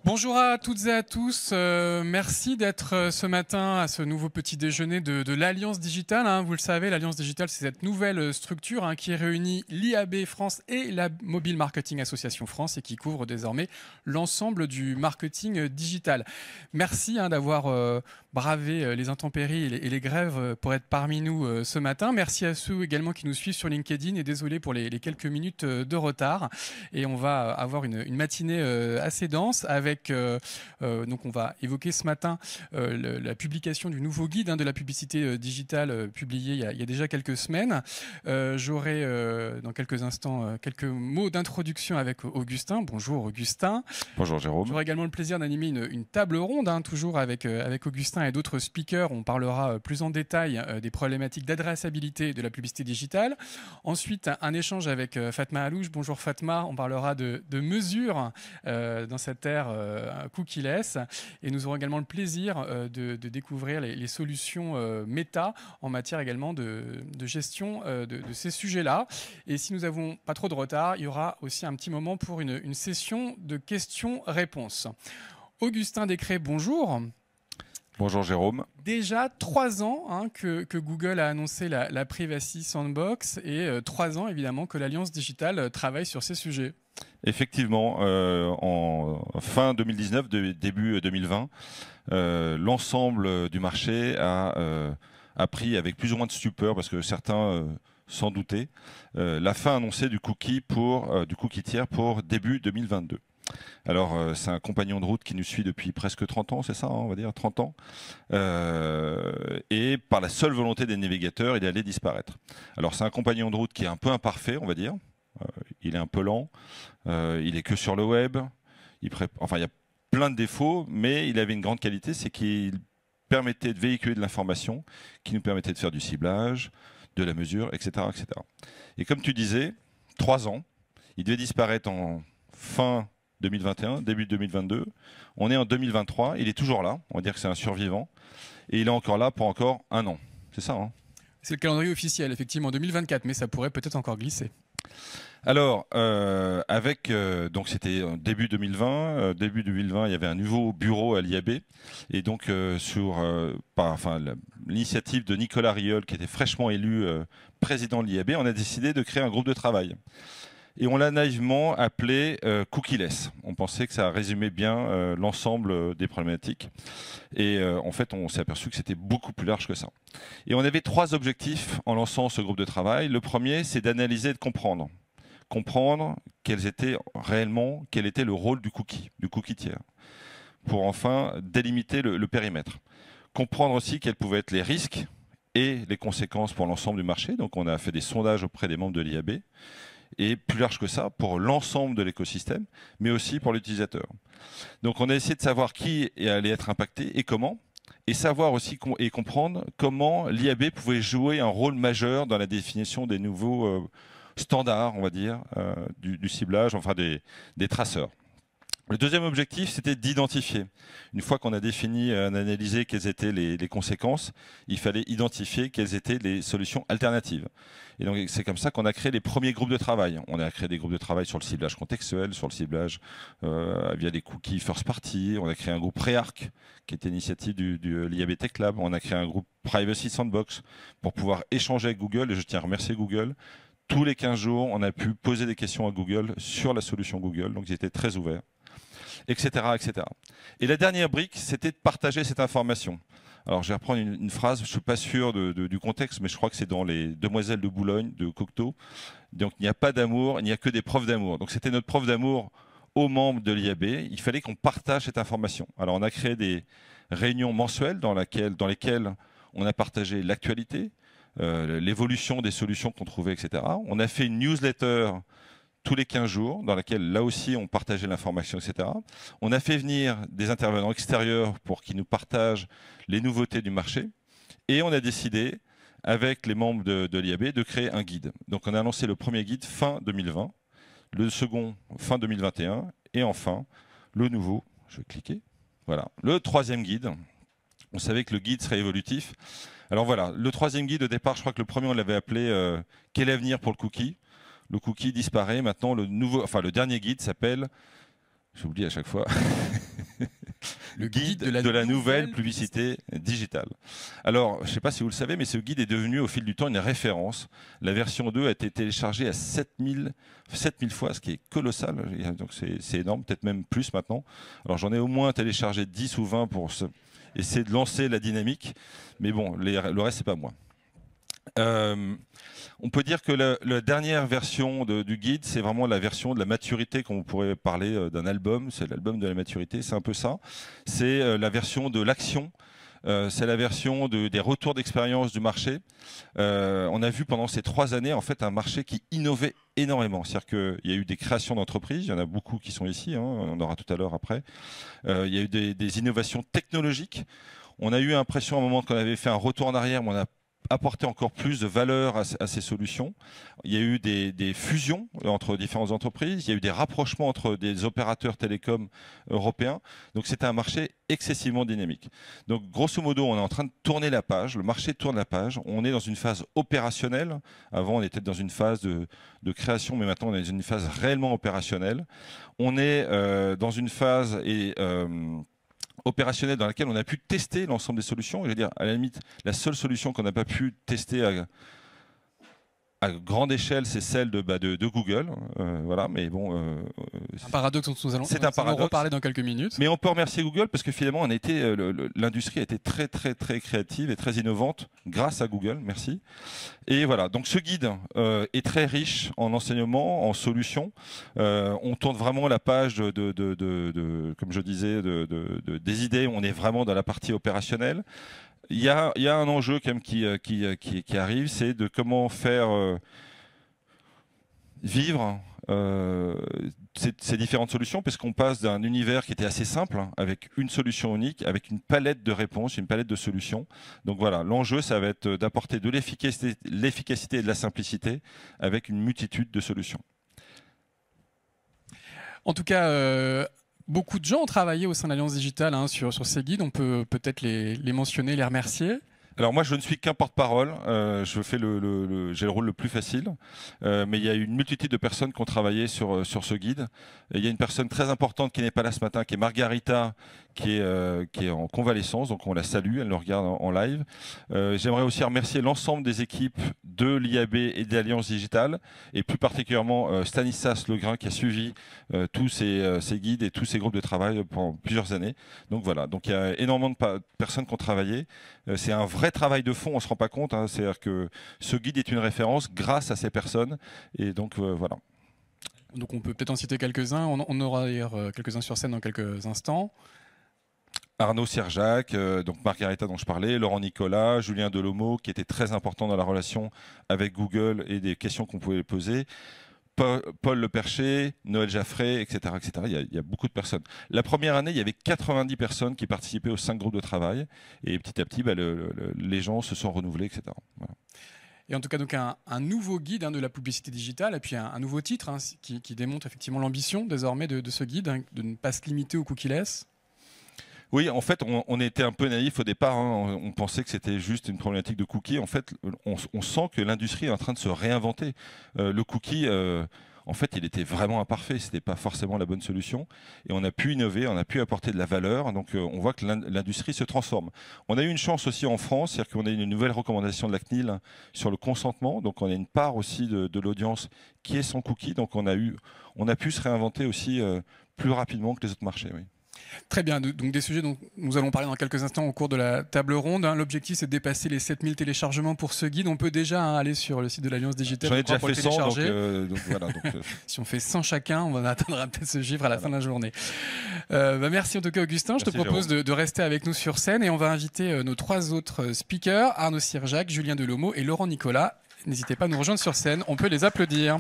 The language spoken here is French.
Bonjour à toutes et à tous, merci d'être ce matin à ce nouveau petit déjeuner de l'Alliance Digitale. Hein. Vous le savez, l'Alliance Digitale, c'est cette nouvelle structure qui réunit l'IAB France et la Mobile Marketing Association France et qui couvre désormais l'ensemble du marketing digital. Merci d'avoir bravé les intempéries et les grèves pour être parmi nous ce matin. Merci à ceux également qui nous suivent sur LinkedIn et désolé pour les quelques minutes de retard. Et on va avoir une matinée assez dense avec donc on va évoquer ce matin la publication du nouveau guide de la publicité digitale publié il y a déjà quelques semaines. J'aurai dans quelques instants quelques mots d'introduction avec Augustin. Bonjour Augustin. Bonjour Jérôme. J'aurai également le plaisir d'animer une table ronde, toujours avec Augustin et d'autres speakers. On parlera plus en détail des problématiques d'adressabilité de la publicité digitale. Ensuite, un échange avec Fatma Alouche. Bonjour Fatma, on parlera de mesures dans cette ère cookie-less. Et nous aurons également le plaisir de découvrir les solutions méta en matière également de gestion de ces sujets-là. Et si nous n'avons pas trop de retard, il y aura aussi un petit moment pour une session de questions-réponses. Augustin Descrets, bonjour. Bonjour Jérôme. Déjà 3 ans que Google a annoncé la Privacy Sandbox et 3 ans évidemment que l'Alliance Digitale travaille sur ces sujets. Effectivement, en fin 2019, début 2020, l'ensemble du marché a pris avec plus ou moins de stupeur, parce que certains s'en doutaient, la fin annoncée du cookie tiers pour début 2022. Alors, c'est un compagnon de route qui nous suit depuis presque 30 ans, c'est ça, on va dire, 30 ans. Et par la seule volonté des navigateurs, il allait disparaître. Alors, c'est un compagnon de route qui est un peu imparfait, on va dire. Il est un peu lent, il est que sur le web. Enfin, il y a plein de défauts, mais il avait une grande qualité, c'est qu'il permettait de véhiculer de l'information, qui nous permettait de faire du ciblage, de la mesure, etc., etc. Et comme tu disais, 3 ans, il devait disparaître en fin 2021, début 2022. On est en 2023, il est toujours là, on va dire que c'est un survivant, et il est encore là pour encore 1 an. C'est ça, hein? C'est le calendrier officiel, effectivement, 2024, mais ça pourrait peut-être encore glisser. Alors, donc c'était début 2020. Début 2020, il y avait un nouveau bureau à l'IAB, et donc l'initiative de Nicolas Riol, qui était fraîchement élu président de l'IAB, on a décidé de créer un groupe de travail. Et on l'a naïvement appelé cookie-less. On pensait que ça résumait bien l'ensemble des problématiques. Et en fait, on s'est aperçu que c'était beaucoup plus large que ça. Et on avait 3 objectifs en lançant ce groupe de travail. Le premier, c'est d'analyser et de comprendre. Comprendre quel était le rôle du cookie tiers, pour enfin délimiter le périmètre. Comprendre aussi quels pouvaient être les risques et les conséquences pour l'ensemble du marché. Donc on a fait des sondages auprès des membres de l'IAB. Et plus large que ça, pour l'ensemble de l'écosystème, mais aussi pour l'utilisateur. Donc on a essayé de savoir qui allait être impacté et comment, et savoir aussi et comprendre comment l'IAB pouvait jouer un rôle majeur dans la définition des nouveaux standards, on va dire, du ciblage, enfin des traceurs. Le deuxième objectif, c'était d'identifier. Une fois qu'on a défini, analysé quelles étaient les conséquences, il fallait identifier quelles étaient les solutions alternatives. Et donc, c'est comme ça qu'on a créé les premiers groupes de travail. On a créé des groupes de travail sur le ciblage contextuel, sur le ciblage via des cookies first party. On a créé un groupe Rearc, qui était l'initiative du l'IAB Tech Lab. On a créé un groupe Privacy Sandbox pour pouvoir échanger avec Google. Et je tiens à remercier Google. Tous les 15 jours, on a pu poser des questions à Google sur la solution Google. Donc, ils étaient très ouverts. Etc., etc. Et la dernière brique, c'était de partager cette information. Alors, je vais reprendre une phrase, je ne suis pas sûr du contexte, mais je crois que c'est dans les Demoiselles de Boulogne, de Cocteau. Donc, il n'y a pas d'amour, il n'y a que des preuves d'amour. Donc, c'était notre preuve d'amour aux membres de l'IAB. Il fallait qu'on partage cette information. Alors, on a créé des réunions mensuelles dans lesquelles on a partagé l'actualité, l'évolution des solutions qu'on trouvait, etc. On a fait une newsletter tous les 15 jours, dans laquelle, là aussi, on partageait l'information, etc. On a fait venir des intervenants extérieurs pour qu'ils nous partagent les nouveautés du marché. Et on a décidé, avec les membres de l'IAB, de créer un guide. Donc, on a lancé le premier guide fin 2020, le second fin 2021, et enfin, le nouveau, je vais cliquer, voilà, le troisième guide. On savait que le guide serait évolutif. Alors voilà, le troisième guide, au départ, je crois que le premier, on l'avait appelé « Quel avenir pour le cookie ?» Le cookie disparaît. Maintenant, le dernier guide s'appelle J'oublie à chaque fois. Le guide de la nouvelle publicité digitale. Alors, je ne sais pas si vous le savez, mais ce guide est devenu au fil du temps une référence. La version 2 a été téléchargée à 7000 fois, ce qui est colossal. Donc c'est énorme, peut-être même plus maintenant. Alors j'en ai au moins téléchargé 10 ou 20 pour essayer de lancer la dynamique. Mais bon, le reste, c'est pas moi. On peut dire que la dernière version du guide, c'est vraiment la version de la maturité, quand on pourrait parler d'un album. C'est l'album de la maturité, c'est un peu ça. C'est la version de l'action. C'est la version des retours d'expérience du marché. On a vu pendant ces 3 années en fait un marché qui innovait énormément. C'est-à-dire qu'il y a eu des créations d'entreprises, il y en a beaucoup qui sont ici, hein, on aura tout à l'heure après. Il y a eu des innovations technologiques. On a eu l'impression à un moment qu'on avait fait un retour en arrière, mais on a apporter encore plus de valeur à ces solutions. Il y a eu des fusions entre différentes entreprises, il y a eu des rapprochements entre des opérateurs télécoms européens. Donc c'était un marché excessivement dynamique. Donc grosso modo, on est en train de tourner la page, le marché tourne la page, on est dans une phase opérationnelle. Avant, on était dans une phase de création, mais maintenant on est dans une phase réellement opérationnelle. On est dans une phase opérationnelle dans laquelle on a pu tester l'ensemble des solutions. Je veux dire, à la limite, la seule solution qu'on n'a pas pu tester à grande échelle, c'est celle de Google. Voilà, mais bon, un paradoxe dont nous allons reparler dans quelques minutes. Mais on peut remercier Google parce que finalement, l'industrie a été très, très, très créative et très innovante grâce à Google. Merci. Et voilà, donc ce guide est très riche en enseignements, en solutions. On tourne vraiment la page comme je disais, des idées. On est vraiment dans la partie opérationnelle. Il y a un enjeu quand même qui arrive, c'est de comment faire vivre ces différentes solutions, parce qu'on passe d'un univers qui était assez simple, hein, avec une solution unique, avec une palette de réponses, une palette de solutions. Donc voilà, l'enjeu, ça va être d'apporter de l'efficacité et de la simplicité avec une multitude de solutions. En tout cas, beaucoup de gens ont travaillé au sein de l'Alliance Digitale sur ces guides. On peut peut-être les mentionner, les remercier. Alors moi, je ne suis qu'un porte-parole. J'ai le rôle le plus facile. Mais il y a une multitude de personnes qui ont travaillé sur ce guide. Et il y a une personne très importante qui n'est pas là ce matin, qui est Margarita, qui est en convalescence. Donc on la salue, elle nous regarde en live. J'aimerais aussi remercier l'ensemble des équipes de l'IAB et de l'Alliance Digitale, et plus particulièrement Stanislas Legrain, qui a suivi tous ces guides et tous ces groupes de travail pendant plusieurs années. Donc voilà, donc il y a énormément de personnes qui ont travaillé. C'est un vrai travail de fond, on ne se rend pas compte. Hein, c'est-à-dire que ce guide est une référence grâce à ces personnes. Et donc voilà. Donc on peut peut-être en citer quelques-uns. On aura d'ailleurs quelques-uns sur scène dans quelques instants. Arnaud Serjac, donc Margarita dont je parlais, Laurent Nicolas, Julien Delomo, qui était très important dans la relation avec Google et des questions qu'on pouvait poser. Paul Lepercher, Noël Jaffré, etc. etc. Il y a beaucoup de personnes. La première année, il y avait 90 personnes qui participaient aux 5 groupes de travail. Et petit à petit, les gens se sont renouvelés, etc. Voilà. Et en tout cas, donc un nouveau guide de la publicité digitale, et puis un nouveau titre qui démontre effectivement l'ambition désormais de ce guide, de ne pas se limiter aux cookies-less. Oui, en fait, on était un peu naïf au départ. Hein. On pensait que c'était juste une problématique de cookies. En fait, on sent que l'industrie est en train de se réinventer. Le cookie, en fait, il était vraiment imparfait. C'était pas forcément la bonne solution. Et on a pu innover, on a pu apporter de la valeur. Donc, on voit que l'industrie se transforme. On a eu une chance aussi en France, c'est-à-dire qu'on a une nouvelle recommandation de la CNIL sur le consentement. Donc, on a une part aussi de l'audience qui est sans cookies. Donc, on a pu se réinventer aussi plus rapidement que les autres marchés. Oui. Très bien, donc des sujets dont nous allons parler dans quelques instants au cours de la table ronde. L'objectif, c'est de dépasser les 7000 téléchargements pour ce guide. On peut déjà aller sur le site de l'Alliance Digitale. J'en ai déjà fait 100, donc voilà. Si on fait 100 chacun, on atteindra peut-être ce chiffre à la fin de la journée. Merci en tout cas, Augustin. Merci, je te propose de rester avec nous sur scène et on va inviter nos 3 autres speakers, Arnaud Serjac, Julien Delomo et Laurent Nicolas. N'hésitez pas à nous rejoindre sur scène, on peut les applaudir.